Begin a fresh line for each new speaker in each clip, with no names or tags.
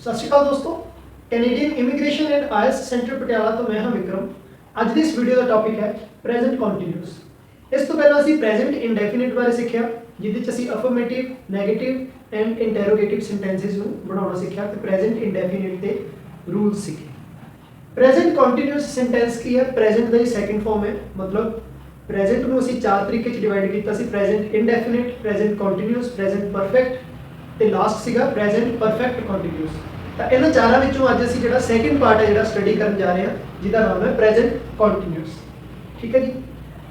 सत श्री अकाल दोस्तों, Canadian immigration and IELTS centre Patiala तो मैं हाँ विक्रम। ਅੱਜ ਦੀ ਇਸ ਵੀਡੀਓ ਦਾ ਟੌਪਿਕ ਹੈ ਪ੍ਰੈਜ਼ੈਂਟ ਕੰਟੀਨਿਊਸ। ਇਸ ਤੋਂ ਪਹਿਲਾਂ ਅਸੀਂ ਪ੍ਰੈਜ਼ੈਂਟ ਇੰਡੈਫੀਨਿਟ ਬਾਰੇ ਸਿੱਖਿਆ, ਜਿਹਦੇ ਚ ਅਸੀਂ affirmative, negative and interrogative sentences ਨੂੰ ਬਣਾਉਣਾ ਸਿੱਖਿਆ ਤੇ ਪ੍ਰੈਜ਼ੈਂਟ ਇੰਡੈਫੀਨਿਟ ਦੇ ਰੂਲਸ ਸਿੱਖੇ। ਪ੍ਰੈਜ਼ੈਂਟ ਕੰਟੀਨਿਊਸ ਸੈਂਟੈਂਸ ਕੀ ਹੈ? ਪ੍ਰੈਜ਼ੈਂਟ ਦਾ ਹੀ ਸੈਕੰਡ ਫਾਰਮ ਹੈ। ਮਤਲਬ ਪ੍ਰੈਜ਼ੈਂਟ ਨੂੰ ਅਸੀਂ ਚਾਰ ਤਰੀਕੇ ਚ ਡਿਵਾਈਡ ਕੀਤਾ ਸੀ: present indefinite, present continuous, present perfect ਤੇ ਲਾਸਟ ਸੀਗਾ ਪ੍ਰੈਜ਼ੈਂਟ ਪਰਫੈਕਟ ਕੰਟੀਨਿਊਸ। ਤਾਂ ਇਹਨਾਂ ਚਾਰਾਂ ਵਿੱਚੋਂ ਅੱਜ ਅਸੀਂ ਜਿਹੜਾ ਸੈਕੰਡ ਪਾਰਟ ਹੈ ਜਿਹੜਾ ਸਟੱਡੀ ਕਰਨ ਜਾ ਰਹੇ ਹਾਂ, ਜਿਹਦਾ ਨਾਮ ਹੈ ਪ੍ਰੈਜ਼ੈਂਟ ਕੰਟੀਨਿਊਸ। ਠੀਕ ਹੈ ਜੀ।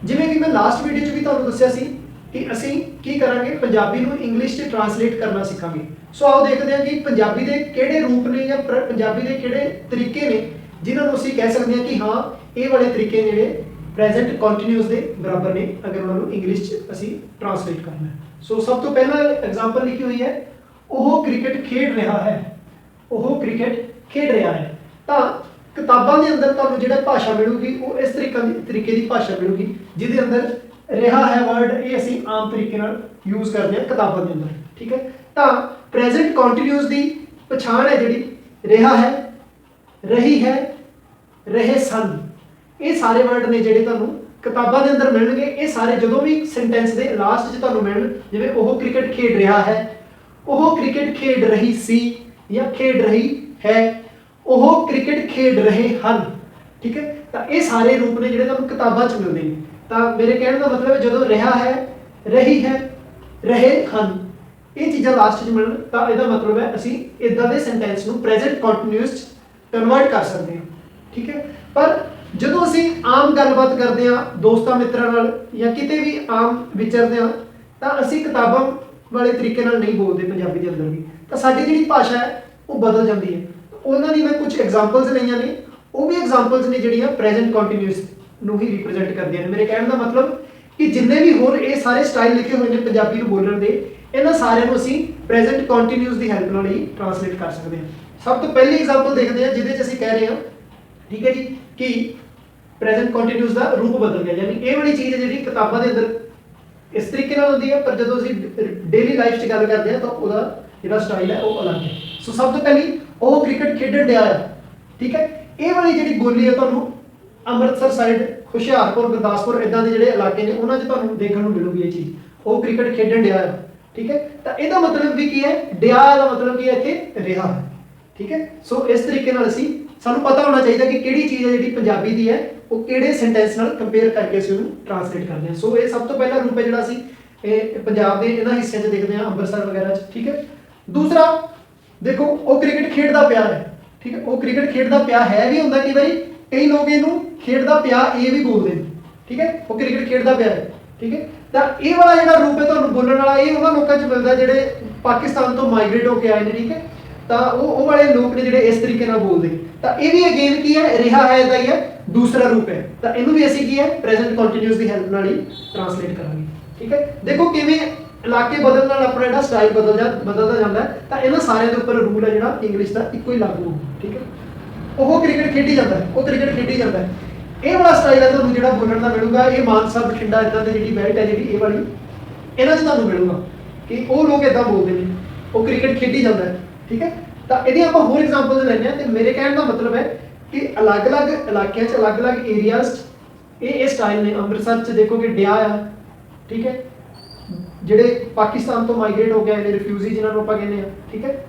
ਜਿਵੇਂ ਕਿ ਮੈਂ ਲਾਸਟ ਵੀਡੀਓ 'ਚ ਵੀ ਤੁਹਾਨੂੰ ਦੱਸਿਆ ਸੀ ਕਿ ਅਸੀਂ ਕੀ ਕਰਾਂਗੇ, ਪੰਜਾਬੀ ਨੂੰ ਇੰਗਲਿਸ਼ 'ਚ ਟਰਾਂਸਲੇਟ ਕਰਨਾ ਸਿੱਖਾਂਗੇ। ਸੋ ਆਓ ਦੇਖਦੇ ਹਾਂ ਕਿ ਪੰਜਾਬੀ ਦੇ ਕਿਹੜੇ ਰੂਪ ਨੇ ਜਾਂ ਪੰਜਾਬੀ ਦੇ ਕਿਹੜੇ ਤਰੀਕੇ ਨੇ ਜਿਨ੍ਹਾਂ ਨੂੰ ਅਸੀਂ ਕਹਿ ਸਕਦੇ ਹਾਂ ਕਿ ਹਾਂ ਇਹ ਵਾਲੇ ਤਰੀਕੇ ਜਿਹੜੇ ਪ੍ਰੈਜ਼ੈਂਟ ਕੰਟੀਨਿਊਸ ਦੇ ਬਰਾਬਰ ਨੇ ਅਗਰ ਉਹਨਾਂ ਨੂੰ ਇੰਗਲਿਸ਼ 'ਚ ਅਸੀਂ ਟਰਾਂਸਲੇਟ ਕਰਨਾ ਹੈ। ਸੋ ਸਭ ਤੋਂ ਪਹਿਲਾਂ ਐਗਜ਼ਾਮਪਲ ਲਿਖੀ ਹੋਈ ਹੈ, ਉਹ ਕ੍ਰਿਕਟ ਖੇਡ ਰਿਹਾ ਹੈ। ਉਹ ਕ੍ਰਿਕਟ ਖੇਡ ਰਿਹਾ ਹੈ। ਤਾਂ ਕਿਤਾਬਾਂ ਦੇ ਅੰਦਰ ਤੁਹਾਨੂੰ ਜਿਹੜਾ ਭਾਸ਼ਾ ਮਿਲੂਗੀ ਉਹ ਇਸ ਤਰੀਕੇ ਦੀ ਭਾਸ਼ਾ ਮਿਲੂਗੀ ਜਿਹਦੇ ਅੰਦਰ ਰਿਹਾ ਹੈ ਵਰਡ, ਇਹ ਅਸੀਂ ਆਮ ਤਰੀਕੇ ਨਾਲ ਯੂਜ਼ ਕਰਦੇ ਹਾਂ ਕਿਤਾਬਾਂ ਦੇ ਅੰਦਰ। ਠੀਕ ਹੈ। ਤਾਂ ਪ੍ਰੈਜ਼ੈਂਟ ਕੰਟੀਨਿਊਸ ਦੀ ਪਛਾਣ ਹੈ ਜਿਹੜੀ ਰਿਹਾ ਹੈ, ਰਹੀ ਹੈ, ਰਹੇ ਸਨ, ਇਹ ਸਾਰੇ ਵਰਡ ਨੇ ਜਿਹੜੇ ਤੁਹਾਨੂੰ ਕਿਤਾਬਾਂ ਦੇ ਅੰਦਰ ਮਿਲਣਗੇ। ਇਹ ਸਾਰੇ ਜਦੋਂ ਵੀ ਸੈਂਟੈਂਸ ਦੇ ਲਾਸਟ 'ਚ ਤੁਹਾਨੂੰ ਮਿਲਣ, ਜਿਵੇਂ ਉਹ ਕ੍ਰਿਕਟ ਖੇਡ ਰਿਹਾ ਹੈ, ਉਹ ਕ੍ਰਿਕਟ ਖੇਡ ਰਹੀ ਸੀ ਜਾਂ ਖੇਡ ਰਹੀ ਹੈ, ਉਹ ਕ੍ਰਿਕਟ ਖੇਡ ਰਹੇ ਹਨ। ਠੀਕ ਹੈ। ਤਾਂ ਇਹ ਸਾਰੇ ਰੂਪ ਨੇ ਜਿਹੜੇ ਤੁਹਾਨੂੰ ਕਿਤਾਬਾਂ 'ਚ ਮਿਲਦੇ ਨੇ। ਤਾਂ ਮੇਰੇ ਕਹਿਣ ਦਾ ਮਤਲਬ ਹੈ ਜਦੋਂ ਰਿਹਾ ਹੈ, ਰਹੀ ਹੈ, ਰਹੇ ਹਨ, ਇਹ ਚੀਜ਼ਾਂ ਲਾਸਟ 'ਚ ਮਿਲਣ ਤਾਂ ਇਹਦਾ ਮਤਲਬ ਹੈ ਅਸੀਂ ਇਦਾਂ ਦੇ ਸੈਂਟੈਂਸ ਨੂੰ ਪ੍ਰੈਜ਼ੈਂਟ ਕੰਟੀਨਿਊਸ 'ਚ ਕਨਵਰਟ ਕਰ ਸਕਦੇ ਹਾਂ। ਠੀਕ ਹੈ। ਪਰ ਜਦੋਂ ਅਸੀਂ ਆਮ ਗੱਲਬਾਤ ਕਰਦੇ ਹਾਂ ਦੋਸਤਾਂ ਮਿੱਤਰਾਂ ਨਾਲ ਜਾਂ ਕਿਤੇ ਵੀ ਆਮ ਵਿਚਰਦੇ ਹਾਂ ਤਾਂ ਅਸੀਂ ਕਿਤਾਬਾਂ ਵਾਲੇ ਤਰੀਕੇ ਨਾਲ ਨਹੀਂ ਬੋਲਦੇ ਪੰਜਾਬੀ ਦੇ ਅੰਦਰ ਵੀ। ਤਾਂ ਸਾਡੀ ਜਿਹੜੀ ਭਾਸ਼ਾ ਹੈ ਉਹ ਬਦਲ ਜਾਂਦੀ ਹੈ। ਉਹਨਾਂ ਦੀ ਮੈਂ ਕੁਝ ਐਗਜ਼ਾਮਪਲਸ ਲਈਆਂ ਨੇ, ਉਹ ਵੀ ਐਗਜ਼ਾਮਪਲਸ ਨੇ ਜਿਹੜੀਆਂ ਪ੍ਰੈਜ਼ੈਂਟ ਕੰਟੀਨਿਊਸ ਨੂੰ ਹੀ ਰਿਪਰੈਜ਼ੈਂਟ ਕਰਦੀਆਂ ਨੇ। ਮੇਰੇ ਕਹਿਣ ਦਾ ਮਤਲਬ ਕਿ ਜਿੰਨੇ ਵੀ ਹੋਰ ਇਹ ਸਾਰੇ ਸਟਾਈਲ ਲਿਖੇ ਹੋਏ ਨੇ ਪੰਜਾਬੀ ਨੂੰ ਬੋਲਣ ਦੇ, ਇਹਨਾਂ ਸਾਰਿਆਂ ਨੂੰ ਅਸੀਂ ਪ੍ਰੈਜ਼ੈਂਟ ਕੰਟੀਨਿਊਸ ਦੀ ਹੈਲਪ ਨਾਲ ਹੀ ਟਰਾਂਸਲੇਟ ਕਰ ਸਕਦੇ ਹਾਂ। ਸਭ ਤੋਂ ਪਹਿਲੀ ਐਗਜ਼ਾਮਪਲ ਦੇਖਦੇ ਹਾਂ ਜਿਹਦੇ 'ਚ ਅਸੀਂ ਕਹਿ ਰਹੇ ਹਾਂ, ਠੀਕ ਹੈ ਜੀ, ਕਿ ਪ੍ਰੈਜ਼ੈਂਟ ਕੰਟੀਨਿਊਸ ਦਾ ਰੂਪ ਬਦਲ ਗਿਆ। ਯਾਨੀ ਇਹ ਵਾਲੀ ਚੀਜ਼ ਹੈ ਜਿਹੜੀ ਕਿਤਾਬਾਂ ਦੇ ਅੰਦਰ ਇਸ ਤਰੀਕੇ ਨਾਲ ਹੁੰਦੀ ਹੈ, ਪਰ ਜਦੋਂ ਅਸੀਂ ਡੇਲੀ ਲਾਈਫ 'ਚ ਗੱਲ ਕਰਦੇ ਹਾਂ ਤਾਂ ਉਹਦਾ ਜਿਹੜਾ ਸਟਾਈਲ ਹੈ ਉਹ ਅਲੱਗ ਹੈ। ਸੋ ਸਭ ਤੋਂ ਪਹਿਲੀ ਉਹ ਕ੍ਰਿਕਟ ਖੇਡਣ ਡਿਆ ਆ। ਠੀਕ ਹੈ। ਇਹ ਵਾਲੀ ਜਿਹੜੀ ਬੋਲੀ ਹੈ ਤੁਹਾਨੂੰ ਅੰਮ੍ਰਿਤਸਰ ਸਾਈਡ, ਹੁਸ਼ਿਆਰਪੁਰ, ਗੁਰਦਾਸਪੁਰ ਇੱਦਾਂ ਦੇ ਜਿਹੜੇ ਇਲਾਕੇ ਨੇ ਉਹਨਾਂ 'ਚ ਤੁਹਾਨੂੰ ਦੇਖਣ ਨੂੰ ਮਿਲੂਗੀ ਇਹ ਚੀਜ਼, ਉਹ ਕ੍ਰਿਕਟ ਖੇਡਣ ਡਿਆ ਆ। ਠੀਕ ਹੈ। ਤਾਂ ਇਹਦਾ ਮਤਲਬ ਵੀ ਕੀ ਹੈ, ਡਿਆ ਦਾ ਮਤਲਬ ਕੀ ਹੈ ਇੱਥੇ ਰਿਹਾ। ਠੀਕ ਹੈ। ਸੋ ਇਸ ਤਰੀਕੇ ਨਾਲ ਸਾਨੂੰ ਪਤਾ ਹੋਣਾ ਚਾਹੀਦਾ ਕਿ ਕਿਹੜੀ ਚੀਜ਼ ਹੈ ਜਿਹੜੀ ਪੰਜਾਬੀ ਦੀ ਹੈ ਉਹ ਕਿਹੜੇ ਸੈਂਟੈਂਸ ਨਾਲ ਕੰਪੇਅਰ ਕਰਕੇ ਅਸੀਂ ਉਹਨੂੰ ਟਰਾਂਸਲੇਟ ਕਰਦੇ ਹਾਂ। ਸੋ ਇਹ ਸਭ ਤੋਂ ਪਹਿਲਾ ਰੂਪ ਹੈ ਜਿਹੜਾ ਅਸੀਂ ਇਹ ਪੰਜਾਬ ਦੇ ਇਹਨਾਂ ਹਿੱਸਿਆਂ 'ਚ ਦੇਖਦੇ ਹਾਂ, ਅੰਮ੍ਰਿਤਸਰ ਵਗੈਰਾ 'ਚ। ਠੀਕ ਹੈ। ਦੂਸਰਾ ਦੇਖੋ, ਉਹ ਕ੍ਰਿਕਟ ਖੇਡਦਾ ਪਿਆ ਹੈ। ਠੀਕ ਹੈ। ਉਹ ਕ੍ਰਿਕਟ ਖੇਡਦਾ ਪਿਆ ਹੈ ਵੀ ਹੁੰਦਾ, ਕਈ ਵਾਰੀ ਕਈ ਲੋਕ ਇਹਨੂੰ ਖੇਡਦਾ ਪਿਆ ਇਹ ਵੀ ਬੋਲਦੇ ਨੇ। ਠੀਕ ਹੈ। ਉਹ ਕ੍ਰਿਕਟ ਖੇਡਦਾ ਪਿਆ ਹੈ। ਠੀਕ ਹੈ। ਤਾਂ ਇਹ ਵਾਲਾ ਜਿਹੜਾ ਰੂਪ ਹੈ ਤੁਹਾਨੂੰ ਬੋਲਣ ਵਾਲਾ, ਇਹ ਉਹਨਾਂ ਲੋਕਾਂ 'ਚ ਮਿਲਦਾ ਜਿਹੜੇ ਪਾਕਿਸਤਾਨ ਤੋਂ ਮਾਈਗ੍ਰੇਟ ਹੋ ਕੇ ਆਏ ਨੇ। ਠੀਕ ਹੈ। ਤਾਂ ਉਹ ਵਾਲੇ ਲੋਕ ਨੇ ਜਿਹੜੇ ਇਸ ਤਰੀਕੇ ਨਾਲ ਬੋਲਦੇ। ਤਾਂ ਇਹ ਵੀ ਅਗੇਨ ਕੀ ਹੈ, ਰਿਹਾ ਹੈ ਦਾ ਹੀ ਹੈ, ਦੂਸਰਾ ਰੂਪ ਹੈ। ਤਾਂ ਇਹਨੂੰ ਵੀ ਅਸੀਂ ਕੀ ਹੈ ਪ੍ਰੈਜ਼ੈਂਟ ਕੰਟੀਨਿਊਸ ਦੀ ਹੈਲਪ ਨਾਲ ਹੀ ਟਰਾਂਸਲੇਟ ਕਰਾਂਗੇ। ਠੀਕ ਹੈ। ਦੇਖੋ ਕਿਵੇਂ ਇਲਾਕੇ ਬਦਲਣ ਨਾਲ ਆਪਣਾ ਜਿਹੜਾ ਸਟਾਈਲ ਬਦਲਦਾ ਜਾਂਦਾ ਹੈ। ਤਾਂ ਇਹਨਾਂ ਸਾਰਿਆਂ ਦੇ ਉੱਪਰ ਰੂਲ ਹੈ ਜਿਹੜਾ ਇੰਗਲਿਸ਼ ਦਾ ਇੱਕੋ ਹੀ ਲਾਗੂ ਹੋਊ। ਠੀਕ ਹੈ। ਉਹ ਕ੍ਰਿਕਟ ਖੇਡੀ ਜਾਂਦਾ ਹੈ, ਉਹ ਕ੍ਰਿਕਟ ਖੇਡੀ ਜਾਂਦਾ ਹੈ, ਇਹ ਵਾਲਾ ਸਟਾਈਲ ਹੈ ਤੁਹਾਨੂੰ ਜਿਹੜਾ ਬੋਲਣ ਦਾ ਮਿਲੂਗਾ। ਇਹ ਮਾਨਸਾ, ਬਠਿੰਡਾ ਇੱਦਾਂ ਦੀ ਜਿਹੜੀ ਬੈਲਟ ਹੈ ਜਿਹੜੀ ਇਹ ਵਾਲੀ, ਇਹਨਾਂ 'ਚ ਤੁਹਾਨੂੰ ਮਿਲੂਗਾ ਕਿ ਉਹ ਲੋਕ ਇੱਦਾਂ ਬੋਲਦੇ ਨੇ, ਉਹ ਕ੍ਰਿਕਟ ਖੇਡੀ ਜਾਂਦਾ ਹੈ। ਠੀਕ ਹੈ। ਤਾਂ ਇਹਦੀਆਂ ਆਪਾਂ ਹੋਰ ਐਗਜ਼ਾਮਪਲਸ ਲੈਂਦੇ ਹਾਂ। ਤੇ ਮੇਰੇ ਕਹਿਣ ਦਾ ਮਤਲਬ ਹੈ ਕਿ ਅਲੱਗ-ਅਲੱਗ ਇਲਾਕਿਆਂ 'ਚ, ਅਲੱਗ-ਅਲੱਗ ਏਰੀਆਜ਼ 'ਚ ਇਹ ਸਟਾਈਲ ਨੇ। ਅੰਮ੍ਰਿਤਸਰ 'ਚ ਦੇਖੋ ਕਿ ਡਿਆ ਆ। ਠੀਕ ਹੈ। ਜਿਹੜੇ ਪਾਕਿਸਤਾਨ ਤੋਂ ਮਾਈਗ੍ਰੇਟ ਹੋ ਕੇ ਆਏ ਨੇ, ਰਿਫਿਊਜੀ ਜਿਹਨਾਂ ਨੂੰ ਆਪਾਂ ਕਹਿੰਦੇ ਹਾਂ। ਠੀਕ ਹੈ।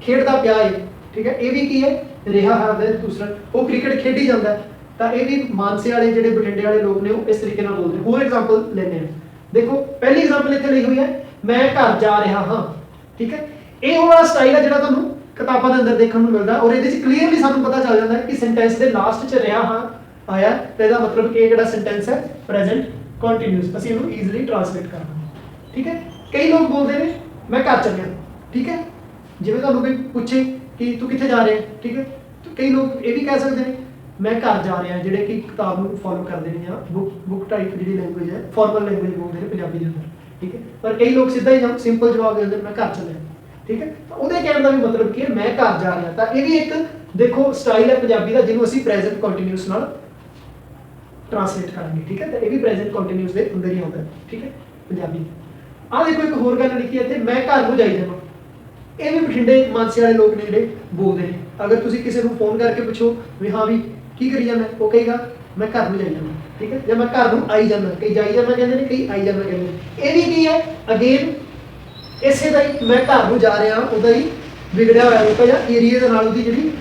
ਖੇਡਦਾ ਪਿਆ ਹੈ। ਠੀਕ ਹੈ। ਇਹ ਵੀ ਕੀ ਹੈ, ਰਿਹਾ ਹੈ ਦੂਸਰਾ। ਉਹ ਕ੍ਰਿਕਟ ਖੇਡੀ ਜਾਂਦਾ। ਤਾਂ ਇਹ ਵੀ ਮਾਨਸੇ ਵਾਲੇ ਜਿਹੜੇ ਬਠਿੰਡੇ ਵਾਲੇ ਲੋਕ ਨੇ ਉਹ ਇਸ ਤਰੀਕੇ ਨਾਲ ਬੋਲਦੇ। ਹੋਰ ਐਗਜ਼ਾਮਪਲ ਲੈਂਦੇ ਹਾਂ। ਦੇਖੋ ਪਹਿਲੀ ਐਗਜ਼ਾਮਪਲ ਇੱਥੇ ਲਈ ਹੋਈ ਹੈ, ਮੈਂ ਘਰ ਜਾ ਰਿਹਾ ਹਾਂ। ਠੀਕ ਹੈ। ਇਹ ਉਹ ਵਾਲਾ ਸਟਾਈਲ ਹੈ ਜਿਹੜਾ ਤੁਹਾਨੂੰ ਕਿਤਾਬਾਂ ਦੇ ਅੰਦਰ ਦੇਖਣ ਨੂੰ ਮਿਲਦਾ। ਔਰ ਇਹਦੇ 'ਚ ਕਲੀਅਰਲੀ ਸਾਨੂੰ ਪਤਾ ਚੱਲ ਜਾਂਦਾ ਹੈ ਕਿ ਸੈਂਟੈਂਸ ਦੇ ਲਾਸਟ 'ਚ ਰਿਹਾ ਹਾਂ ਆਇਆ, ਤਾਂ ਇਹਦਾ ਮਤਲਬ ਕਿ ਇਹ ਜਿਹੜਾ ਸੈਂਟੈਂਸ ਹੈ ਪ੍ਰੈਜ਼ੈਂਟ ਕੰਟੀਨਿਊਸ, ਅਸੀਂ ਇਹਨੂੰ ਈਜ਼ੀਲੀ ਟਰਾਂਸਲੇਟ ਕਰ ਦਾਂਗੇ। ਠੀਕ ਹੈ। ਕਈ ਲੋਕ ਬੋਲਦੇ ਨੇ ਮੈਂ ਘਰ ਚੱਲਿਆ। ਠੀਕ ਹੈ। ਜਿਵੇਂ ਤੁਹਾਨੂੰ ਕੋਈ ਪੁੱਛੇ ਕਿ ਤੂੰ ਕਿੱਥੇ ਜਾ ਰਿਹਾ। ਠੀਕ ਹੈ। ਤਾਂ ਕਈ ਲੋਕ ਇਹ ਵੀ ਕਹਿ ਸਕਦੇ ਨੇ ਮੈਂ ਘਰ ਜਾ ਰਿਹਾ, ਜਿਹੜੇ ਕਿ ਕਿਤਾਬ ਨੂੰ ਫੋਲੋ ਕਰਦੇ ਨੇ ਜਾਂ ਬੁੱਕ ਟਾਈਪ ਜਿਹੜੀ ਲੈਂਗੁਏਜ ਹੈ, ਫਾਰਮਲ ਲੈਂਗੁਏਜ ਬੋਲਦੇ ਨੇ ਪੰਜਾਬੀ ਦੇ ਅੰਦਰ। ਠੀਕ ਹੈ। ਪਰ ਕਈ ਲੋਕ ਸਿੱਧਾ ਹੀ ਸਿੰਪਲ ਜਵਾਬ ਦੇ ਦਿੰਦੇ ਨੇ ਮੈਂ ਘਰ ਚੱਲਿਆ। ਠੀਕ ਹੈ। ਤਾਂ ਉਹਦੇ ਕਹਿਣ ਦਾ ਵੀ ਮਤਲਬ ਕੀ ਹੈ, ਮੈਂ ਘਰ ਜਾ ਰਿਹਾ। ਤਾਂ ਇਹ ਵੀ ਇੱਕ ਦੇਖੋ ਸਟਾਈਲ ਹੈ ਪੰਜਾਬੀ ਦਾ ਜਿਹਨੂੰ ਅਸੀਂ ਪ੍ਰੈਜ਼ੈਂਟ ਕੰਟੀਨਿਊਸ ਨਾਲ ਟਰਾਂਸਲੇਟ ਕਰਾਂਗੇ। ਠੀਕ ਹੈ। ਤਾਂ ਇਹ ਵੀ ਪ੍ਰੈਜ਼ੈਂਟ ਕੰਟੀਨਿਊਸ ਦੇ ਅੰਦਰ ਹੀ ਆਉਂਦਾ। ਠੀਕ ਹੈ। ਪੰਜਾਬੀ ਆਹ ਦੇਖੋ ਇੱਕ ਹੋਰ ਗੱਲ ਲਿਖੀ ਹੈ ਇੱਥੇ, ਮੈਂ ਘਰ ਨੂੰ ਜਾਈ ਜਾਵਾਂ। ਇਹ ਵੀ ਬਠਿੰਡੇ ਮਾਨਸੇ ਵਾਲੇ ਲੋਕ ਨੇ ਜਿਹੜੇ ਬੋਲਦੇ ਨੇ। ਅਗਰ ਤੁਸੀਂ ਕਿਸੇ ਨੂੰ ਫੋਨ ਕਰਕੇ ਪੁੱਛੋ ਵੀ ਹਾਂ ਵੀ ਕੀ ਕਰੀ ਜਾਂਦਾ, ਉਹ ਕਹੇਗਾ ਮੈਂ ਘਰ ਨੂੰ ਜਾਈ ਜਾਂਦਾ, ਠੀਕ ਹੈ, ਜਾਂ ਮੈਂ ਘਰ ਨੂੰ ਆਈ ਜਾਂਦਾ। ਕਈ ਜਾਈ ਜਾਂਦਾ ਕਹਿੰਦੇ ਨੇ, ਕਈ ਆਈ ਜਾਂਦਾ ਕਹਿੰਦੇ ਨੇ। ਇਹ ਵੀ ਕੀ ਹੈ, ਅਗੇਨ ਇਸੇ ਦਾ ਹੀ ਮੈਂ ਘਰ ਨੂੰ ਜਾ ਰਿਹਾ ਉਹਦਾ ਹੀ ਵਿਗੜਿਆ ਹੋਇਆ ਰੂਪ ਹੈ, ਜਾਂ ਏਰੀਏ ਦੇ ਨਾਲ ਉਹਦੀ ਜਿਹੜੀ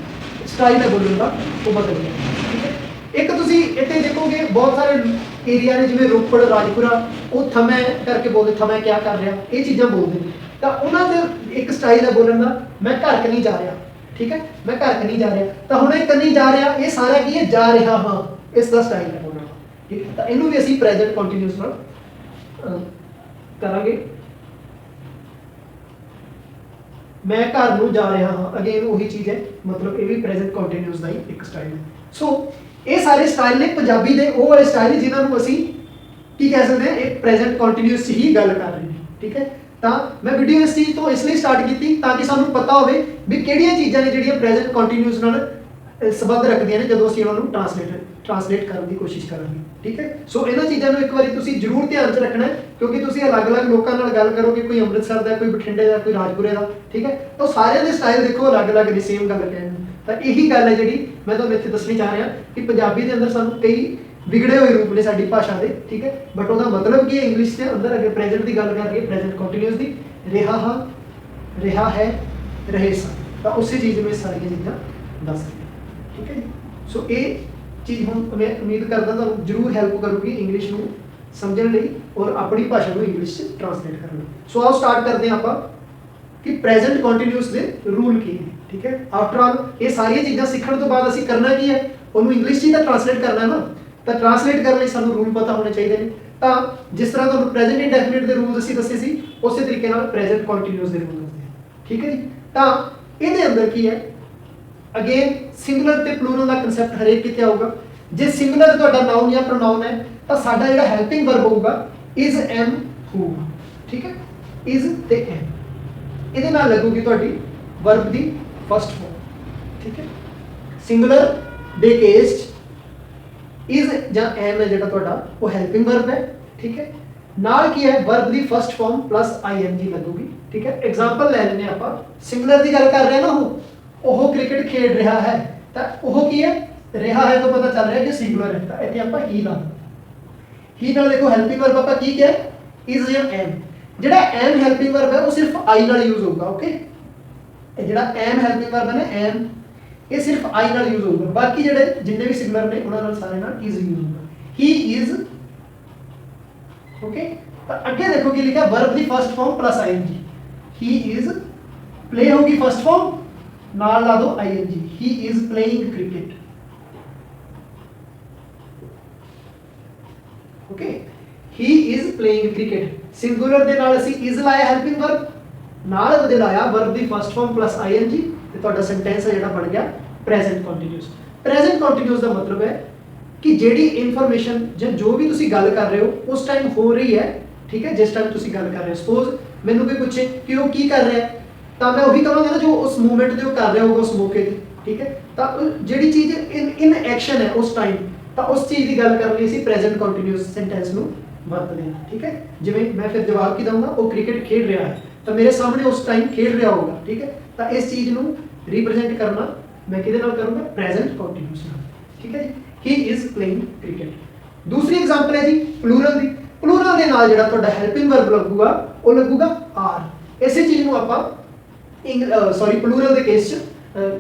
ਸਟਾਈਲ ਹੈ ਬੋਲਣ ਦਾ ਉਹ ਬਦਲ ਗਿਆ, ਠੀਕ ਹੈ। ਇੱਕ ਤੁਸੀਂ ਇੱਥੇ ਦੇਖੋਗੇ ਬਹੁਤ ਸਾਰੇ ਏਰੀਆ ਨੇ ਜਿਵੇਂ ਰੋਪੜ, ਰਾਜਪੁਰਾ, ਉਹ ਥਮੈ ਕਰਕੇ ਬੋਲਦੇ, ਥਮੈ ਕਿਆ ਕਰ ਰਿਹਾ, ਇਹ ਚੀਜ਼ਾਂ ਬੋਲਦੇ ਨੇ। ਤਾਂ ਉਹਨਾਂ ਦੇ ਇੱਕ ਸਟਾਈਲ ਹੈ ਬੋਲਣ ਦਾ, ਮੈਂ ਘਰ ਕਨੀ ਜਾ ਰਿਹਾ, ਠੀਕ ਹੈ, ਮੈਂ ਘਰ ਕਨੀ ਜਾ ਰਿਹਾ। ਤਾਂ ਹੁਣ ਇਹ ਕਨੀ ਜਾ ਰਿਹਾ, ਇਹ ਸਾਰਾ ਕੀ ਹੈ, ਜਾ ਰਿਹਾ ਹਾਂ, ਇਸ ਦਾ ਸਟਾਈਲ ਹੈ ਬੋਲਣ ਦਾ, ਠੀਕ ਹੈ। ਤਾਂ ਇਹਨੂੰ ਵੀ ਅਸੀਂ ਪ੍ਰੈਜ਼ੈਂਟ ਕੰਟੀਨਿਊਸ ਨਾਲ ਕਰਾਂਗੇ। ਮੈਂ ਘਰ ਨੂੰ ਜਾ ਰਿਹਾ ਹਾਂ, ਅਗੇਨ ਉਹੀ ਚੀਜ਼ ਹੈ, ਮਤਲਬ ਇਹ ਵੀ ਪ੍ਰੈਜ਼ੈਂਟ ਕੰਟੀਨਿਊਸ ਦਾ ਹੀ ਇੱਕ ਸਟਾਈਲ ਹੈ। ਸੋ ਇਹ ਸਾਰੇ ਸਟਾਈਲ ਨੇ ਪੰਜਾਬੀ ਦੇ ਉਹ ਵਾਲੇ ਸਟਾਈਲ ਜਿਨ੍ਹਾਂ ਨੂੰ ਅਸੀਂ ਕੀ ਕਹਿ ਸਕਦੇ ਹਾਂ, ਇਹ ਪ੍ਰੈਜ਼ੈਂਟ ਕੰਟੀਨਿਊਸ 'ਚ ਹੀ ਗੱਲ ਕਰ ਰਹੇ ਨੇ, ਠੀਕ ਹੈ। ਤਾਂ ਮੈਂ ਵੀਡੀਓ ਇਸ ਚੀਜ਼ ਤੋਂ ਇਸ ਲਈ ਸਟਾਰਟ ਕੀਤੀ ਤਾਂ ਕਿ ਸਾਨੂੰ ਪਤਾ ਹੋਵੇ ਵੀ ਕਿਹੜੀਆਂ ਚੀਜ਼ਾਂ ਨੇ ਜਿਹੜੀਆਂ ਪ੍ਰੈਜ਼ੈਂਟ ਕੰਟੀਨਿਊਸ ਨਾਲ ਸੰਬੰਧ ਰੱਖਦੀਆਂ ਨੇ ਜਦੋਂ ਅਸੀਂ ਉਹਨਾਂ ਨੂੰ ਟ੍ਰਾਂਸਲੇਟ ਕਰਨ ਦੀ ਕੋਸ਼ਿਸ਼ ਕਰਾਂਗੇ, ਠੀਕ ਹੈ। ਸੋ ਇਹਨਾਂ ਚੀਜ਼ਾਂ ਨੂੰ ਇੱਕ ਵਾਰੀ ਤੁਸੀਂ ਜ਼ਰੂਰ ਧਿਆਨ 'ਚ ਰੱਖਣਾ ਹੈ, ਕਿਉਂਕਿ ਤੁਸੀਂ ਅਲੱਗ-ਅਲੱਗ ਲੋਕਾਂ ਨਾਲ ਗੱਲ ਕਰੋਗੇ, ਕੋਈ ਅੰਮ੍ਰਿਤਸਰ ਦਾ, ਕੋਈ ਬਠਿੰਡੇ ਦਾ, ਕੋਈ ਰਾਜਪੁਰੇ ਦਾ, ਠੀਕ ਹੈ। ਤਾਂ ਸਾਰਿਆਂ ਦੇ ਸਟਾਈਲ ਦੇਖੋ ਅਲੱਗ-ਅਲੱਗ ਨੇ, ਸੇਮ ਗੱਲ ਕਹਿਣ ਨੂੰ। ਤਾਂ ਇਹੀ ਗੱਲ ਹੈ ਜਿਹੜੀ ਮੈਂ ਤੁਹਾਨੂੰ ਇੱਥੇ ਦੱਸਣੀ ਚਾਹ ਰਿਹਾ ਕਿ ਪੰਜਾਬੀ ਦੇ ਅੰਦਰ ਸਾਨੂੰ ਕਈ ਵਿਗੜੇ ਹੋਏ ਰੂਪ ਨੇ ਸਾਡੀ ਭਾਸ਼ਾ ਦੇ, ਠੀਕ ਹੈ। ਬਟ ਉਹਦਾ ਮਤਲਬ ਕੀ ਹੈ, ਇੰਗਲਿਸ਼ ਦੇ ਅੰਦਰ ਅਗਰ ਪ੍ਰੈਜ਼ੈਂਟ ਦੀ ਗੱਲ ਕਰ ਰਹੀ ਹੈ, ਪ੍ਰੈਜ਼ੈਂਟ ਕੰਟੀਨਿਊਸ ਦੀ, ਰਿਹਾ ਹਾਂ, ਰਿਹਾ ਹੈ, ਰਹੇ ਸਾਂ, ਤਾਂ ਉਸੇ ਚੀਜ਼ ਨੂੰ ਇਹ ਸਾਰੀਆਂ ਚੀਜ਼ਾਂ ਦੱਸ ਰਹੀਆਂ, ਠੀਕ ਹੈ ਜੀ। ਸੋ ਇਹ ਚੀਜ਼ ਹੁਣ ਮੈਂ ਉਮੀਦ ਕਰਦਾ ਤੁਹਾਨੂੰ ਜ਼ਰੂਰ ਹੈਲਪ ਕਰੂਗੀ ਇੰਗਲਿਸ਼ ਨੂੰ ਸਮਝਣ ਲਈ ਔਰ ਆਪਣੀ ਭਾਸ਼ਾ ਨੂੰ ਇੰਗਲਿਸ਼ 'ਚ ਟ੍ਰਾਂਸਲੇਟ ਕਰਨ ਲਈ। ਸੋ ਆਓ ਸਟਾਰਟ ਕਰਦੇ ਹਾਂ ਆਪਾਂ ਕਿ ਪ੍ਰੈਜ਼ੈਂਟ ਕੰਟੀਨਿਊਸ ਦੇ ਰੂਲ ਕੀ ਨੇ, ਠੀਕ ਹੈ। ਆਫਟਰ ਆਲ ਇਹ ਸਾਰੀਆਂ ਚੀਜ਼ਾਂ ਸਿੱਖਣ ਤੋਂ ਬਾਅਦ ਅਸੀਂ ਕਰਨਾ ਕੀ ਹੈ, ਉਹਨੂੰ ਇੰਗਲਿਸ਼ 'ਚ ਹੀ ਤਾਂ ਟ੍ਰਾਂਸਲੇਟ ਕਰਨਾ ਹੈ ਨਾ। ਤਾਂ ਟ੍ਰਾਂਸਲੇਟ ਕਰਨ ਲਈ ਸਾਨੂੰ ਰੂਲ ਪਤਾ ਹੋਣੇ ਚਾਹੀਦੇ ਨੇ। ਤਾਂ ਜਿਸ ਤਰ੍ਹਾਂ ਤੁਹਾਨੂੰ ਪ੍ਰੈਜ਼ੈਂਟ ਇੰਡੈਫੀਨਿਟ ਦੇ ਰੂਲ ਅਸੀਂ ਦੱਸੇ ਸੀ, ਉਸੇ ਤਰੀਕੇ ਨਾਲ ਪ੍ਰੈਜ਼ੈਂਟ ਕੰਟੀਨਿਊਸ ਦੇ ਰੂਲ ਦੱਸਦੇ ਹਾਂ, ਠੀਕ ਹੈ ਜੀ। ਤਾਂ ਇਹਦੇ ਅੰਦਰ ਕੀ ਹੈ, ਅਗੇਨ ਸਿੰਗੂਲਰ ਤੇ ਪਲੂਰਲ ਦਾ ਕਨਸੈਪਟ ਹਰੇਕ ਕਿਤੇ ਆਊਗਾ। ਜੇ ਸਿੰਗੂਲਰ ਤੁਹਾਡਾ ਨਾਉਨ ਜਾਂ ਪ੍ਰੋਨਾਉਨ ਹੈ ਤਾਂ ਸਾਡਾ ਜਿਹੜਾ ਹੈਲਪਿੰਗ ਵਰਬ ਹੋਊਗਾ ਇਜ਼, ਐਮ, ਹੂ, ਠੀਕ ਹੈ। ਇਜ਼ ਤੇ ਐਮ ਇਹਦੇ ਨਾਲ ਲੱਗੂਗੀ ਤੁਹਾਡੀ ਵਰਬ ਦੀ ਫਸਟ ਫਾਰਮ, ਠੀਕ ਹੈ। ਸਿੰਗੂਲਰ ਦੇ ਕੇਸ 'ਚ ਇਜ਼ ਜਾਂ ਐਮ ਹੈ ਜਿਹੜਾ ਤੁਹਾਡਾ ਉਹ ਹੈਲਪਿੰਗ ਵਰਬ ਹੈ, ਠੀਕ ਹੈ। ਨਾਲ ਕੀ ਹੈ, ਵਰਬ ਦੀ ਫਸਟ ਫਾਰਮ ਪਲੱਸ ਆਈਐਨਜੀ ਲੱਗੂਗੀ, ਠੀਕ ਹੈ। ਐਗਜ਼ਾਮਪਲ ਲੈ ਲੈਂਦੇ ਆਪਾਂ, ਸਿੰਗੂਲਰ ਦੀ ਗੱਲ ਕਰ ਰਹੇ ਨਾ, ਉਹ ਕ੍ਰਿਕਟ ਖੇਡ ਰਿਹਾ ਹੈ, ਤਾਂ ਉਹ ਕੀ ਹੈ, ਰਿਹਾ ਹੈ ਤੋਂ ਪਤਾ ਚੱਲ ਰਿਹਾ ਕਿ ਸਿੰਗੂਲਰ ਹੈ। ਤਾਂ ਇੱਥੇ ਆਪਾਂ ਹੀ ਲਾ, ਹੀ ਨਾਲ ਦੇਖੋ ਹੈਲਪਿੰਗ ਵਰਬ ਆਪਾਂ ਕੀ ਕਿਹਾ, ਇਜ਼ ਜਾਂ ਐਮ। ਜਿਹੜਾ ਐਮ ਹੈਲਪਿੰਗ ਵਰਬ ਹੈ ਉਹ ਸਿਰਫ ਆਈ ਨਾਲ ਯੂਜ਼ ਹੋਊਗਾ, ਓਕੇ। ਇਹ ਜਿਹੜਾ ਐਮ ਹੈਲਪਿੰਗ ਵਰਬ ਹੈ ਨਾ, ਐਮ, ਇਹ ਸਿਰਫ ਆਈ ਨਾਲ ਯੂਜ਼ ਹੋਊਗਾ। ਬਾਕੀ ਜਿਹੜੇ ਜਿੰਨੇ ਵੀ ਸਿੰਗੂਲਰ ਨੇ ਉਹਨਾਂ ਨਾਲ ਸਾਰੇ ਨਾਲ ਇਜ਼ ਯੂਜ਼ ਹੋਊਗਾ। He is, okay. ਤਾਂ ਅੱਗੇ ਦੇਖੋ ਕੀ ਲਿਖਿਆ, ਵਰਬ ਦੀ first form plus ING. He is play ਹੋਗੀ ਫਸਟ ਫਾਰਮ, ਨਾਲ ਲਾ ਦੋ ING, he is playing cricket, okay. He is playing cricket, singular ਦੇ ਨਾਲ ਅਸੀਂ ਇਜ਼ ਲਾਇਆ ਹੈਲਪਿੰਗ ਵਰਬ, ਨਾਲ ਉਹਦੇ ਲਾਇਆ ਵਰਬ ਦੀ ਫਸਟ ਫਾਰਮ ਪਲੱਸ ਆਈਐਨਜੀ, ਤੇ ਤੁਹਾਡਾ ਸੈਂਟੈਂਸ ਹੈ ਜਿਹੜਾ ਬਣ ਗਿਆ ਪ੍ਰੈਜ਼ੈਂਟ ਕੰਟੀਨਿਊਸ। ਪ੍ਰੈਜ਼ੈਂਟ ਕੰਟੀਨਿਊਸ ਦਾ ਮਤਲਬ ਹੈ ਕਿ ਜਿਹੜੀ ਇਨਫੋਰਮੇਸ਼ਨ ਜਾਂ ਜੋ ਵੀ ਤੁਸੀਂ ਗੱਲ ਕਰ ਰਹੇ ਹੋ ਉਸ ਟਾਈਮ ਹੋ ਰਹੀ ਹੈ, ਠੀਕ ਹੈ। ਜਿਸ ਟਾਈਮ ਤੁਸੀਂ ਗੱਲ ਕਰ ਰਹੇ ਹੋ, ਸਪੋਜ਼ ਮੈਨੂੰ ਕੋਈ ਪੁੱਛੇ ਕਿ ਉਹ ਕੀ ਕਰ ਰਿਹਾ, ਤਾਂ ਮੈਂ ਉਹੀ ਕਹਾਂਗਾ ਨਾ ਜੋ ਉਸ ਮੂਵਮੈਂਟ ਤੇ ਉਹ ਕਰ ਰਿਹਾ ਹੋਊਗਾ ਉਸ ਮੌਕੇ ਤੇ, ਠੀਕ ਹੈ। ਤਾਂ ਜਿਹੜੀ ਚੀਜ਼ ਇਨ ਐਕਸ਼ਨ ਹੈ ਉਸ ਟਾਈਮ, ਤਾਂ ਉਸ ਚੀਜ਼ ਦੀ ਗੱਲ ਕਰਨ ਲਈ ਅਸੀਂ ਪ੍ਰੈਜ਼ੈਂਟ ਕੰਟੀਨਿਊਸ ਸੈਂਟੈਂਸ ਨੂੰ ਵਰਤਦੇ ਹਾਂ, ਠੀਕ ਹੈ। ਜਿਵੇਂ ਮੈਂ ਫਿਰ ਜਵਾਬ ਕੀ ਦਊਂਗਾ, ਉਹ ਕ੍ਰਿਕਟ ਖੇਡ ਰਿਹਾ ਹੈ, ਤਾਂ ਮੇਰੇ ਸਾਹਮਣੇ ਉਸ ਟਾਈਮ ਖੇਡ ਰਿਹਾ ਹੋਊਗਾ, ਠੀਕ ਹੈ। ਤਾਂ ਇਸ ਚੀਜ਼ ਨੂੰ ਰਿਪਰੈਜ਼ੈਂਟ ਕਰਨਾ ਮੈਂ ਕਿਹਦੇ ਨਾਲ ਕਰੂੰਗਾ, ਪ੍ਰੈਜ਼ੈਂਟ ਕੰਟੀਨਿਊਸ ਨਾਲ, ਠੀਕ ਹੈ ਜੀ। ਹੀ ਇਜ਼ ਪਲੇਇੰਗ ਕ੍ਰਿਕਟ। ਦੂਸਰੀ ਐਗਜ਼ਾਮਪਲ ਹੈ ਜੀ ਪਲੂਰਲ ਦੀ। ਪਲੂਰਲ ਦੇ ਨਾਲ ਜਿਹੜਾ ਤੁਹਾਡਾ ਹੈਲਪਿੰਗ ਵਰਬ ਲੱਗੂਗਾ ਉਹ ਲੱਗੂਗਾ ਆਰ। ਇਸੇ ਚੀਜ਼ ਨੂੰ ਆਪਾਂ ਪਲੂਰਲ ਦੇ ਕੇਸ 'ਚ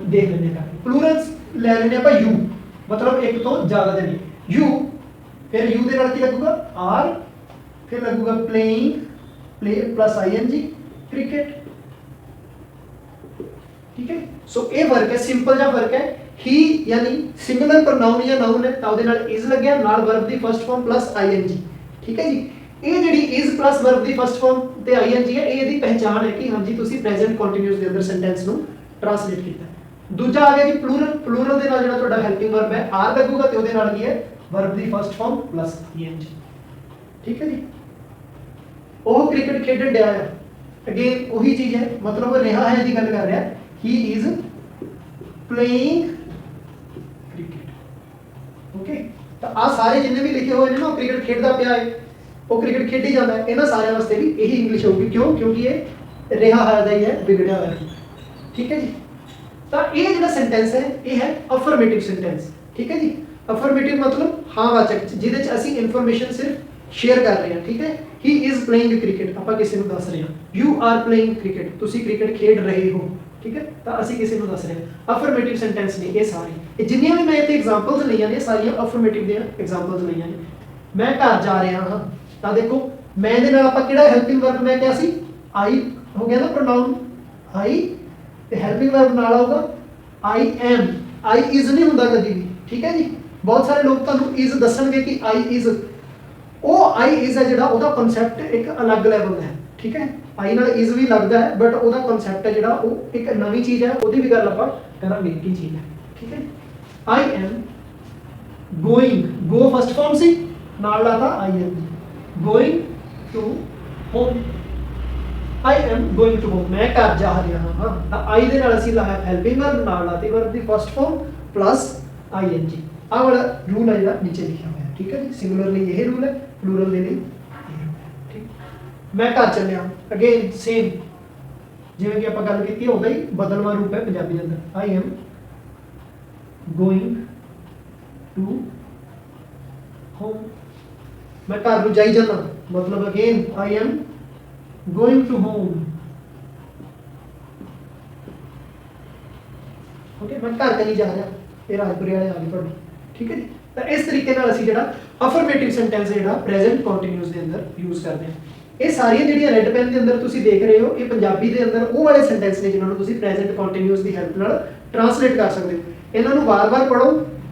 ਦੇਖ ਲੈਂਦੇ ਹਾਂ। ਪਲੂਰਲ ਲੈ ਲੈਂਦੇ ਆਪਾਂ ਯੂ, ਮਤਲਬ ਇੱਕ ਤੋਂ ਜ਼ਿਆਦਾ ਜਣੇ, ਯੂ, ਫਿਰ ਯੂ ਦੇ ਨਾਲ ਕੀ ਲੱਗੂਗਾ, ਆਰ, ਫਿਰ ਲੱਗੂਗਾ ਪਲੇਇੰਗ, ਪਲੇ ਪਲੱਸ ਆਈਐਨਜੀ, ਕ੍ਰਿਕਟ, ਠੀਕ ਹੈ। ਸੋ ਇਹ ਵਰਕ ਹੈ, ਸਿੰਪਲ ਜਿਹਾ ਵਰਕ ਹੈ। ਹੀ ਯਾਨੀ ਸਿੰਗੂਲਰ ਪ੍ਰੋਨਾਉਨ ਜਾਂ ਨਾਉਨ ਹੈ ਤਾਂ ਉਹਦੇ ਨਾਲ ਇਜ਼ ਲੱਗਿਆ, ਨਾਲ ਵਰਬ ਦੀ ਫਸਟ ਫਾਰਮ ਪਲੱਸ ਆਈਐਨਜੀ, ਠੀਕ ਹੈ ਜੀ। ਇਹ ਜਿਹੜੀ ਇਜ਼ ਪਲੱਸ ਵਰਬ ਦੀ ਫਸਟ ਫਾਰਮ ਤੇ ਆਈਐਨਜੀ ਹੈ, ਇਹ ਇਹਦੀ ਪਹਿਚਾਣ ਹੈ ਕਿ ਹਾਂਜੀ ਤੁਸੀਂ ਪ੍ਰੈਜ਼ੈਂਟ ਕੰਟੀਨਿਊਸ ਦੇ ਅੰਦਰ ਸੈਂਟੈਂਸ ਨੂੰ ਟ੍ਰਾਂਸਲੇਟ ਕੀਤਾ। ਦੂਜਾ ਆ ਗਿਆ ਜੀ ਪਲੂਰਲ। ਪਲੂਰਲ ਦੇ ਨਾਲ ਜਿਹੜਾ ਤੁਹਾਡਾ ਹੈਲਪਿੰਗ ਵਰਬ ਹੈ ਆਰ ਲੱਗੂਗਾ ਤੇ ਉਹਦੇ ਨਾਲ ਕੀ ਹੈ, ਵਰਬ ਦੀ ਫਸਟ ਫਾਰਮ ਪਲੱਸ ਆਈਐਨਜੀ, ਠੀਕ ਹੈ ਜੀ। ਉਹ ਕ੍ਰਿਕਟ ਖੇਡਣ ਡਿਆ ਹੈ, ਅਗੇਨ ਉਹੀ ਚੀਜ਼ ਹੈ, ਮਤਲਬ ਉਹ ਰਿਹਾ ਹੈ ਦੀ ਗੱਲ ਕਰ ਰਿਹਾ, ਹੀ ਇਜ਼ ਪਲੇਇੰਗ ਕ੍ਰਿਕਟ, ਓਕੇ। ਤਾਂ ਆ ਸਾਰੇ ਜਿੰਨੇ ਵੀ ਲਿਖੇ ਹੋਏ ਨੇ ਨਾ, ਉਹ ਕ੍ਰਿਕਟ ਖੇਡਦਾ ਪਿਆ ਹੈ, ਉਹ ਕ੍ਰਿਕਟ ਖੇਡੀ ਜਾਂਦਾ ਹੈ, ਇਹਨਾਂ ਸਾਰਿਆਂ ਵਾਸਤੇ ਵੀ ਇਹੀ ਇੰਗਲਿਸ਼ ਹੋਊਗੀ। ਕਿਉਂ? ਕਿਉਂਕਿ ਇਹ ਰਿਹਾ ਹੋਇਆ ਦਾ ਹੀ ਹੈ, ਵਿਗੜਿਆ ਹੋਇਆ ਨਹੀਂ। ਠੀਕ ਹੈ ਜੀ। ਤਾਂ ਇਹ ਜਿਹੜਾ ਸੈਂਟੈਂਸ ਹੈ ਇਹ ਹੈ ਅਫਰਮੇਟਿਵ ਸੈਂਟੈਂਸ। ਠੀਕ ਹੈ ਜੀ। ਅਫਰਮੇਟਿਵ ਮਤਲਬ ਹਾਂ ਵਾਚਕ, ਜਿਹਦੇ ਚ ਅਸੀਂ ਇਨਫੋਰਮੇਸ਼ਨ ਸਿਰਫ ਸ਼ੇਅਰ ਕਰ ਰਹੇ ਹਾਂ। ਠੀਕ ਹੈ। ਹੀ ਇਜ਼ ਪਲੇਇੰਗ ਕ੍ਰਿਕਟ, ਆਪਾਂ ਕਿਸੇ ਨੂੰ ਦੱਸ ਰਹੇ ਹਾਂ। ਯੂ ਆਰ ਪਲੇਇੰਗ ਕ੍ਰਿਕਟ, ਤੁਸੀਂ ਕ੍ਰਿਕਟ ਖੇਡ ਰਹੇ ਹੋ। ਠੀਕ ਹੈ। ਤਾਂ ਅਸੀਂ ਕਿਸੇ ਨੂੰ ਦੱਸ ਰਹੇ ਹਾਂ। ਅਫਰਮੇਟਿਵ ਸੈਂਟੈਂਸ ਨੇ ਇਹ ਸਾਰੇ, ਇਹ ਜਿੰਨੀਆਂ ਵੀ ਮੈਂ ਇੱਥੇ ਐਗਜ਼ਾਮਪਲਸ ਲਈਆਂ ਨੇ ਸਾਰੀਆਂ ਅਫਰਮੇਟਿਵ ਦੀਆਂ ਐਗਜ਼ਾਮਪਲਸ ਲਈਆਂ ਨੇ। ਮੈਂ ਘਰ ਜਾ ਰਿਹਾ ਹਾਂ, ਤਾਂ ਦੇਖੋ ਮੈਂ ਦੇ ਨਾਲ ਆਪਾਂ ਕਿਹੜਾ ਹੈਲਪਿੰਗ ਵਰਬ ਮੈਂ ਕਿਹਾ ਸੀ, ਆਈ ਹੋ ਗਿਆ ਨਾ ਪ੍ਰੋਨਾਊਨ, ਆਈ, ਤੇ ਹੈਲਪਿੰਗ ਵਰਬ ਨਾਲ ਆਊਗਾ ਆਈ ਐਮ। ਆਈ ਇਜ਼ ਨਹੀਂ ਹੁੰਦਾ ਕਦੀ ਵੀ। ਠੀਕ ਹੈ ਜੀ। ਬਹੁਤ ਸਾਰੇ ਲੋਕ ਤੁਹਾਨੂੰ ਇਜ਼ ਦੱਸਣਗੇ ਕਿ ਆਈ ਇਜ਼, ਉਹ ਆਈ ਇਜ਼ ਹੈ ਜਿਹੜਾ ਉਹਦਾ ਕਨਸੈਪਟ ਇੱਕ ਅਲੱਗ ਲੈਵਲ ਦਾ ਹੈ। ਠੀਕ ਹੈ। ਆਈ ਨਾਲ ਇਜ਼ ਵੀ ਲੱਗਦਾ ਹੈ ਬਟ ਉਹਦਾ ਕਨਸੈਪਟ ਹੈ ਜਿਹੜਾ ਉਹ ਇੱਕ ਨਵੀਂ ਚੀਜ਼ ਹੈ, ਉਹਦੀ ਵੀ ਗੱਲ ਆਪਾਂ ਕਰਾਂਗੇ ਕੀ ਚੀਜ਼ ਹੈ। ਠੀਕ ਹੈ। I am going, go first form ਸੀ, ਨਾਲ ਲਾਤਾ I am, going to home. I am going to home, ਮੈਂ ਘਰ ਜਾ ਰਿਹਾ ਹਾਂ। ਤਾਂ ਆਈ ਦੇ ਨਾਲ ਅਸੀਂ ਲਾਇਆ ਹੈਲਪਿੰਗ ਵਰਬ, ਨਾਲ ਲਾਤੀ ਵਰਬ ਦੀ ਫਸਟ ਫਾਰਮ ਪਲੱਸ ਆਈ ਐਨ ਜੀ। ਆਹ ਵਾਲਾ ਰੂਲ ਹੈ ਜਿਹੜਾ ਨੀਚੇ ਲਿਖਿਆ ਹੋਇਆ ਹੈ। ਠੀਕ ਹੈ ਜੀ। ਸਿੰਗੂਲਰ ਲਈ ਇਹ ਰੂਲ ਹੈ, ਪਲੂਰਲ ਦੇ ਲਈ ਇਹ ਰੂਲ ਹੈ। ਠੀਕ। ਮੈਂ ਘਰ ਚੱਲਿਆ, ਅਗੇਨ ਸੇਮ ਜਿਵੇਂ ਕਿ ਆਪਾਂ ਗੱਲ ਕੀਤੀ ਉਹਦਾ ਹੀ ਬਦਲਵਾਂ ਰੂਪ ਹੈ ਪੰਜਾਬੀ ਦੇ ਅੰਦਰ। I am going to home, ਮੈਂ ਘਰ ਨੂੰ ਜਾਈ ਜਾਣਾ, ਮਤਲਬ again I am going to home. Okay, ਮੈਂ ਘਰ ਕਨੀ ਜਾ ਰਿਹਾ, ਇਹ ਰਾਜਪੁਰੇ ਵਾਲੇ ਆ ਗਏ ਤੁਹਾਡੇ। ਠੀਕ ਹੈ ਜੀ। ਤਾਂ ਇਸ ਤਰੀਕੇ ਨਾਲ ਅਸੀਂ ਜਿਹੜਾ ਅਫਰਮੇਟਿਵ ਸੈਂਟੈਂਸ ਜਿਹੜਾ ਪ੍ਰੈਜ਼ੈਂਟ ਕੰਟੀਨਿਊਸ ਦੇ ਅੰਦਰ ਯੂਜ਼ ਕਰਦੇ ਹਾਂ। ਇਹ ਸਾਰੀਆਂ ਜਿਹੜੀਆਂ ਰੈੱਡ ਪੈਨ ਦੇ ਅੰਦਰ ਤੁਸੀਂ ਦੇਖ ਰਹੇ ਹੋ, ਇਹ ਪੰਜਾਬੀ ਦੇ ਅੰਦਰ ਉਹ ਵਾਲੇ ਸੈਂਟੈਂਸ ਨੇ ਜਿਨ੍ਹਾਂ ਨੂੰ ਤੁਸੀਂ ਪ੍ਰੈਜ਼ੈਂਟ ਕੰਟੀਨਿਊਸ ਦੀ ਹੈਲਪ ਨਾਲ ਟ੍ਰਾਂਸਲੇਟ ਕਰ ਸਕਦੇ ਹੋ। ਇਹਨਾਂ ਨੂੰ ਵਾਰ-ਵਾਰ ਪੜ੍ਹੋ,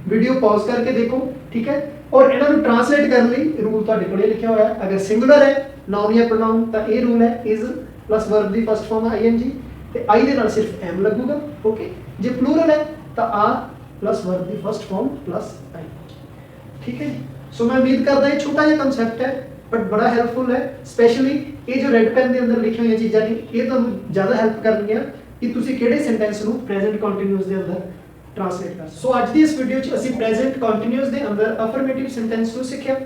ਵੀਡੀਓ ਪੌਜ਼ ਕਰਕੇ ਦੇਖੋ। ਠੀਕ ਹੈ। ਔਰ ਇਹਨਾਂ ਨੂੰ ਟ੍ਰਾਂਸਲੇਟ ਕਰਨ ਲਈ ਰੂਲ ਤੁਹਾਡੇ ਕੋਲ ਲਿਖਿਆ ਹੋਇਆ ਹੈ। ਅਗਰ ਸਿੰਗੂਲਰ ਹੈ, ਨਾਉਨ ਜਾਂ ਪ੍ਰੋਨਾਉਨ, ਤਾਂ ਇਹ ਰੂਲ ਹੈ ਇਜ਼ ਪਲੱਸ ਵਰਬ ਦੀ ਫਸਟ ਫਾਰਮ ਆਈ ਐਨ ਜੀ, ਤੇ ਆਈ ਦੇ ਨਾਲ ਸਿਰਫ ਐਮ ਲੱਗੂਗਾ। ਓਕੇ। ਜੇ ਪਲੂਰਲ ਹੈ ਤਾਂ ਆਰ ਪਲੱਸ ਵਰਬ ਦੀ ਫਸਟ ਫਾਰਮ ਪਲੱਸ ਆਈ। ਠੀਕ ਹੈ ਜੀ। ਸੋ ਮੈਂ ਉਮੀਦ ਕਰਦਾ ਇਹ ਛੋਟਾ ਜਿਹਾ ਕੰਸੈਪਟ ਹੈ ਬਟ ਬੜਾ ਹੈਲਪਫੁਲ ਹੈ। ਸਪੈਸ਼ਲੀ ਇਹ ਜੋ ਰੈੱਡ ਪੈਨ ਦੇ ਅੰਦਰ ਲਿਖੀਆਂ ਹੋਈਆਂ ਚੀਜ਼ਾਂ ਨੇ ਇਹ ਤੁਹਾਨੂੰ ਜ਼ਿਆਦਾ ਹੈਲਪ ਕਰਨਗੀਆਂ ਕਿ ਤੁਸੀਂ ਕਿਹੜੇ ਸੈਂਟੈਂਸ ਨੂੰ ਪ੍ਰੈਜ਼ੈਂਟ ਕੰਟੀਨਿਊਸ ਦੇ ਅੰਦਰ ਟ੍ਰਾਂਸਲੇਟ ਕਰ। ਸੋ ਅੱਜ ਦੀ ਇਸ ਵੀਡੀਓ 'ਚ ਅਸੀਂ ਪ੍ਰੈਜ਼ੈਂਟ ਕੰਟੀਨਿਊਸ ਦੇ ਅੰਦਰ ਅਫਰਮੇਟਿਵ ਸੈਂਟੈਂਸ ਨੂੰ ਸਿੱਖਿਆ।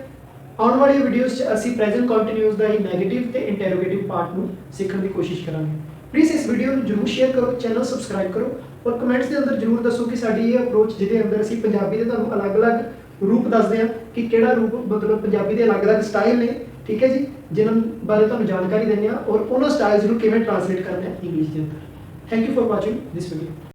ਆਉਣ ਵਾਲੀ ਵੀਡੀਓਜ਼ 'ਚ ਅਸੀਂ ਪ੍ਰੈਜ਼ੈਂਟ ਕੰਟੀਨਿਊਸ ਦਾ ਹੀ ਨੈਗੇਟਿਵ ਤੇ ਇੰਟਰੋਗੇਟਿਵ ਪਾਰਟ ਨੂੰ ਸਿੱਖਣ ਦੀ ਕੋਸ਼ਿਸ਼ ਕਰਾਂਗੇ। ਪਲੀਜ਼ ਇਸ ਵੀਡੀਓ ਨੂੰ ਜਰੂਰ ਸ਼ੇਅਰ ਕਰੋ, ਚੈਨਲ ਸਬਸਕ੍ਰਾਈਬ ਕਰੋ ਔਰ ਕਮੈਂਟਸ ਦੇ ਅੰਦਰ ਜਰੂਰ ਦੱਸੋ ਕਿ ਸਾਡੀ ਇਹ ਅਪਰੋਚ ਜਿਹਦੇ ਅੰਦਰ ਅਸੀਂ ਪੰਜਾਬੀ ਦੇ ਤੁਹਾਨੂੰ ਅਲੱਗ-ਅਲੱਗ ਰੂਪ ਦੱਸਦੇ ਹਾਂ ਕਿ ਕਿਹੜਾ ਰੂਪ, ਮਤਲਬ ਪੰਜਾਬੀ ਦੇ ਅਲੱਗ-ਅਲੱਗ ਸਟਾਈਲ ਨੇ। ਠੀਕ ਹੈ ਜੀ। ਜਿਨ੍ਹਾਂ ਬਾਰੇ ਤੁਹਾਨੂੰ ਜਾਣਕਾਰੀ ਦਿੰਦੇ ਹਾਂ ਔਰ ਉਹਨਾਂ ਸਟਾਈਲਸ ਨੂੰ ਕਿਵੇਂ ਟ੍ਰਾਂਸਲੇਟ ਕਰਨਾ ਹੈ ਇੰਗਲਿਸ਼ ਦੇ ਅੰਦਰ। Thank you for watching this video.